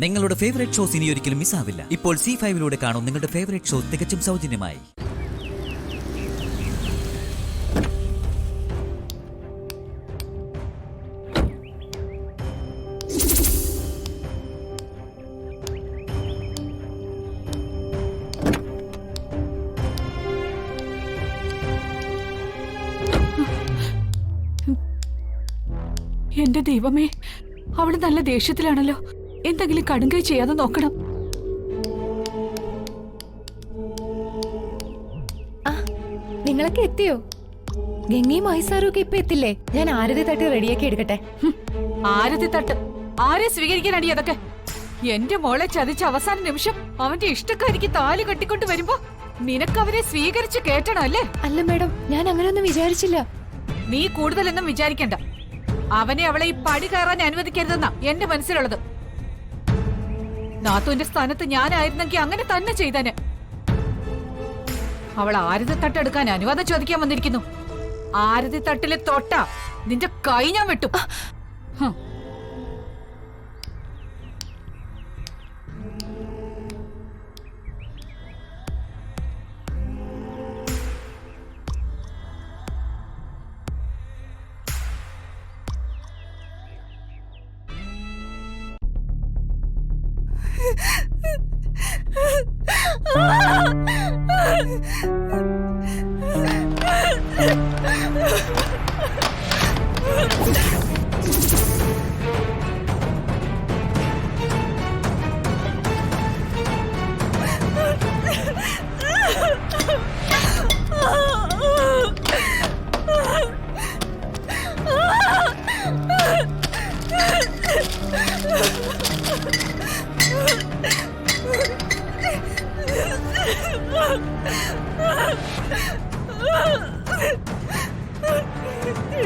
നിങ്ങളുടെ favourite shows ഇനി ഒരിക്കലും മിസ്സാവില്ല. ഇപ്പോൾ C5 കാണും നിങ്ങളുടെ ഫേവറേറ്റ് ഷോ തികച്ചും സൗജന്യമായി. എന്റെ ദൈവമേ, അവള് നല്ല ദേഷ്യത്തിലാണല്ലോ. എന്തെങ്കിലും കടുങ്കൈ ചെയ്യാതെ നോക്കണം. നിങ്ങളൊക്കെ എത്തിയോ? ഗംഗയും ഐസാറും ഒക്കെ ഇപ്പൊ എത്തില്ലേ? ഞാൻ ആരതി തട്ടി റെഡിയാക്കി എടുക്കട്ടെ. ആരതി തട്ട്? ആരെ സ്വീകരിക്കാനാണ് അതൊക്കെ? എന്റെ മോളെ ചതിച്ച അവസാന നിമിഷം അവന്റെ ഇഷ്ടക്കാരിക്ക് താലി കെട്ടിക്കൊണ്ട് വരുമ്പോ നിനക്ക് അവരെ സ്വീകരിച്ച് കേട്ടണം അല്ലേ? അല്ല മേഡം, ഞാൻ അങ്ങനെയൊന്നും വിചാരിച്ചില്ല. നീ കൂടുതലൊന്നും വിചാരിക്കണ്ട. അവനെ അവളെ ഈ പടി കയറാൻ അനുവദിക്കരുതെന്നാ എന്റെ മനസ്സിലുള്ളത്. നാത്തുവിന്റെ സ്ഥാനത്ത് ഞാനായിരുന്നെങ്കിൽ അങ്ങനെ തന്നെ ചെയ്തേനെ. അവൾ ആരതി തട്ടെടുക്കാൻ അനുവാദം ചോദിക്കാൻ വന്നിരിക്കുന്നു. ആരതി തട്ടിലെ തൊട്ട നിന്റെ കൈ ഞാൻ വെട്ടും.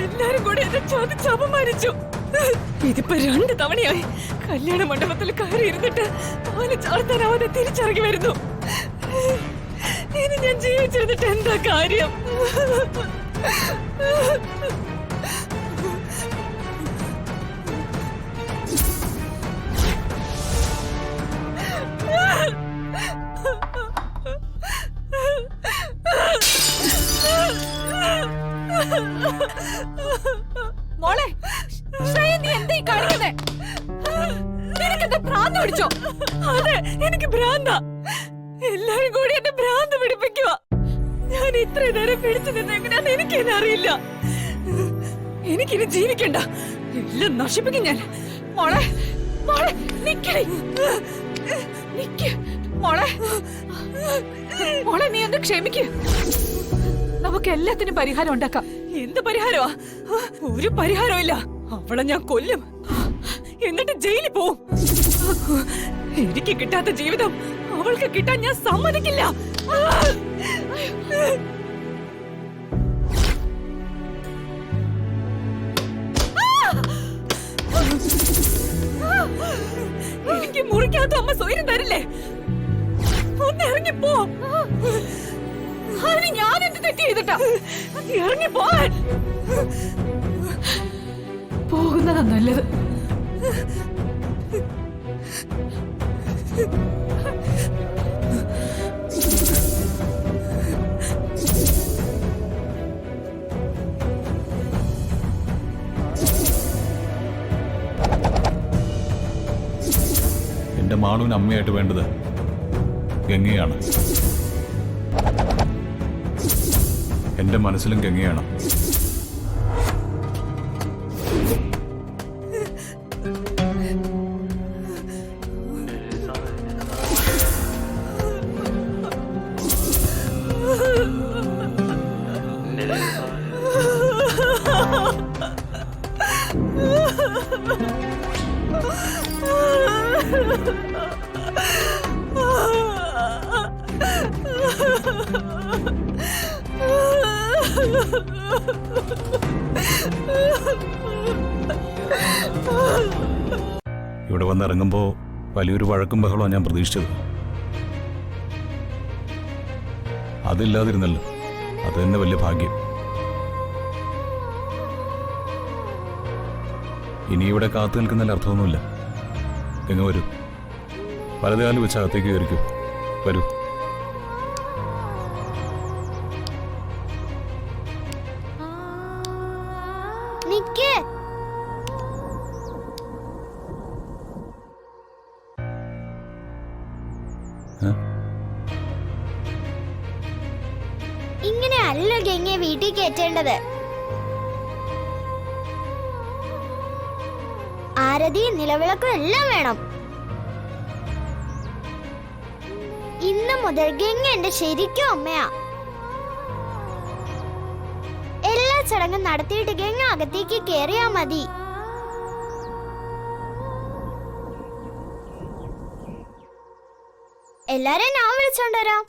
എല്ലാരും കൂടെ എന്നെ ചോദിച്ച് അപമാനിച്ചു. ഇതിപ്പോ 2 തവണയായി കല്യാണ മണ്ഡപത്തിൽ കയറി ഇരുന്നിട്ട് അവന് ചാർത്താനാവാതെ തിരിച്ചിറങ്ങി വരുന്നു. ഇനി ഞാൻ ജീവിച്ചിരുന്നിട്ട് എന്താ കാര്യം? മോളെ, നീ എന്താ ഈ കാണിക്കുന്നേ? നിനക്കെന്താ ഭ്രാന്ത് പിടിച്ചോ? അതെ, എനിക്ക് ഭ്രാന്താ. എല്ലാരും കൂടി എന്നെ ഭ്രാന്ത് പിടിപ്പിക്കുക. ഞാൻ ഇത്രയും നേരം പിടിച്ചു നിന്ന് എങ്ങനെയാന്ന് എനിക്കെന്നെ അറിയില്ല. എനിക്കിനി ജീവിക്കണ്ട, എല്ലാം നശിപ്പിക്കും ഞാൻ. മോളെ, മോളെ നിക്കേ, നിക്ക് മോളെ. മോളെ, നീ ഒന്ന് ക്ഷമിക്ക്. നമുക്ക് എല്ലാത്തിനും പരിഹാരം ഉണ്ടാക്കാം. എന്ത് പരിഹാരമാ? ഒരു പരിഹാരവും ഇല്ല. അവളെ ഞാൻ കൊല്ലും, എന്നിട്ട് ജയിലിൽ പോവും. എനിക്ക് കിട്ടാത്ത ജീവിതം അവൾക്ക് കിട്ടാൻ ഞാൻ സമ്മതിക്കില്ല. എനിക്ക് മുറിക്കാത്ത അമ്മ സ്വയം തരില്ലേ? ഒന്ന് ഇറങ്ങിപ്പോ. അതിന് ഞാൻ എന്ത് തെറ്റ് ചെയ്തിട്ടാ? ഇറങ്ങിപ്പോവാൻ പോകുന്നതാ നല്ലത്. എന്റെ മാളുവിന് അമ്മയായിട്ട് വേണ്ടത് ഗംഗയാണ്. എന്റെ മനസ്സിലും ഗംഗയാണ്. ഇവിടെ വന്നിറങ്ങുമ്പോൾ വലിയൊരു വഴക്കും ബഹളമാണ് ഞാൻ പ്രതീക്ഷിച്ചത്. അതില്ലാതിരുന്നല്ലോ, അത് തന്നെ വലിയ ഭാഗ്യം. ഇനി ഇവിടെ കാത്തു നിൽക്കുന്നതിൽ അർത്ഥമൊന്നുമില്ല. എങ്ങ് വരൂ. വലതുകാലം വെച്ച് അകത്തേക്ക് കയറിക്കൂ. വരൂ. നിക്ക്. ഏ? ഇങ്ങനെ അല്ല ഗംഗയെ വീട്ടിൽ കയറ്റേണ്ടത്. ആരതി നിലവിളക്കും എല്ലാം വേണം. ഇന്ന് മുതൽ ഗംഗ എന്റെ ശരിക്കും അമ്മയാ. എല്ലാ ചടങ്ങും നടത്തിയിട്ട് ഗംഗ അകത്തേക്ക് കേറിയാ മതി. എല്ലാരും ഞാൻ വിളിച്ചോണ്ടരാം.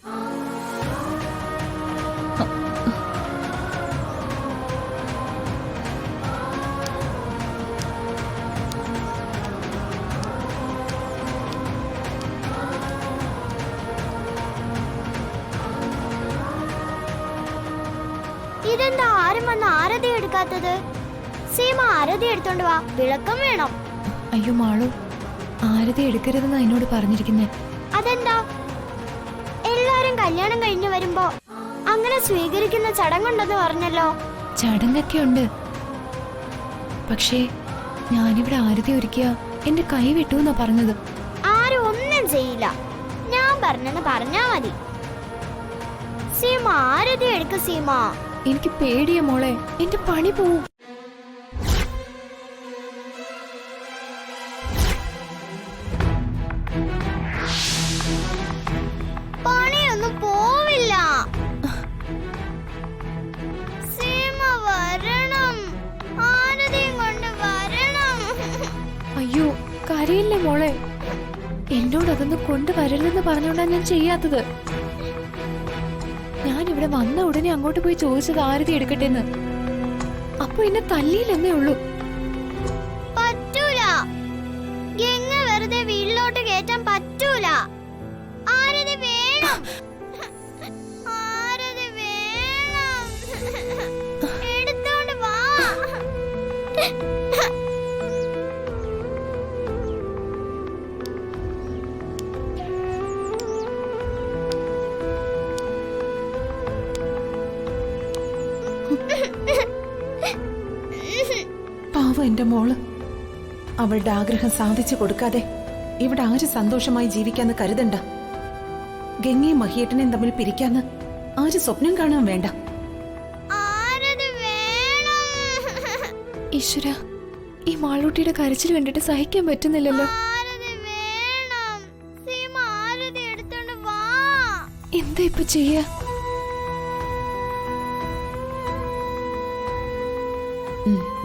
ഇതെന്താ ആരും വന്ന് ആരതി എടുക്കാത്തത്? സീമ ആരതി എടുത്തോണ്ട് വാ, വിളക്കം വേണം. അയ്യോ മാളു, ആരതി എടുക്കരുതെന്ന് എന്നോട് പറഞ്ഞിരിക്കുന്നേ. അതെന്താ? എല്ലാരും കല്യാണം കഴിഞ്ഞു വരുമ്പോ അങ്ങനെ സ്വീകരിക്കുന്ന ചടങ്ങുണ്ടെന്ന് പറഞ്ഞല്ലോ. ചടങ്ങൊക്കെ ഉണ്ട്, പക്ഷേ ഞാനിവിടെ ആരതി ഒരുക്കിയ എന്റെ കൈ വിട്ടുവെന്നാ പറഞ്ഞത്. ആരും ഒന്നും ചെയ്യില്ല, ഞാൻ പറഞ്ഞെന്ന് പറഞ്ഞാ മതി. സീമ ആരതി എടുക്ക. സീമ, എനിക്ക് പേടിയ മോളെ, എന്റെ പണി പോവും. പണിയൊന്നും പോവില്ല. സീമ വരണം, ആരതിയും കൊണ്ട് വരണം. അയ്യോ കരയില്ലേ മോളെ, എന്നോട് അതൊന്നും കൊണ്ടുവരരുതെന്ന് പറഞ്ഞോണ്ടാ ഞാൻ ചെയ്യാത്തത്. ഞാൻ ഇവിടെ വന്ന ഉടനെ അങ്ങോട്ട് പോയി ചോദിച്ചത് ആരതി എടുക്കട്ടെന്ന്. അപ്പൊ എന്നെ തല്ലിയില്ലെന്നേ ഉള്ളൂ. പറ്റൂല, ഗംഗ വെറുതെ വീട്ടിലോട്ട് കേറ്റാൻ പറ്റൂല. ആരതി വേണം, ആരതി വേണം. എടുത്തോണ്ട് വാ. പാവം എന്റെ മോള്, അവളുടെ ആഗ്രഹം സാധിച്ചു കൊടുക്കാതെ ഇവിടെ ആര് സന്തോഷമായി ജീവിക്കാന്ന് കരുതണ്ട. ഗംഗയും മഹിയേട്ടനെയും തമ്മിൽ പിരിക്കാന്ന് ആര് സ്വപ്നം കാണാൻ വേണ്ട. ആരതി വേണം. ഈശ്വര, ഈ മാളൂട്ടിയുടെ കരച്ചിൽ കണ്ടിട്ട് സഹിക്കാൻ പറ്റുന്നില്ലല്ലോ. ആരതി വേണം. സീമ ആരതി എടുത്തോണ്ട് വാ. എന്താ ഇപ്പൊ ചെയ്യാ?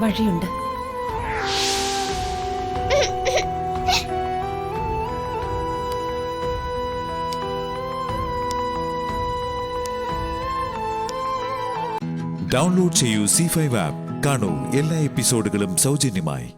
വഴിയുണ്ട്. ഡൗൺലോഡ് ചെയ്യൂ C5 ആപ്പ്. കാണൂ എല്ലാ എപ്പിസോഡുകളും സൗജന്യമായി.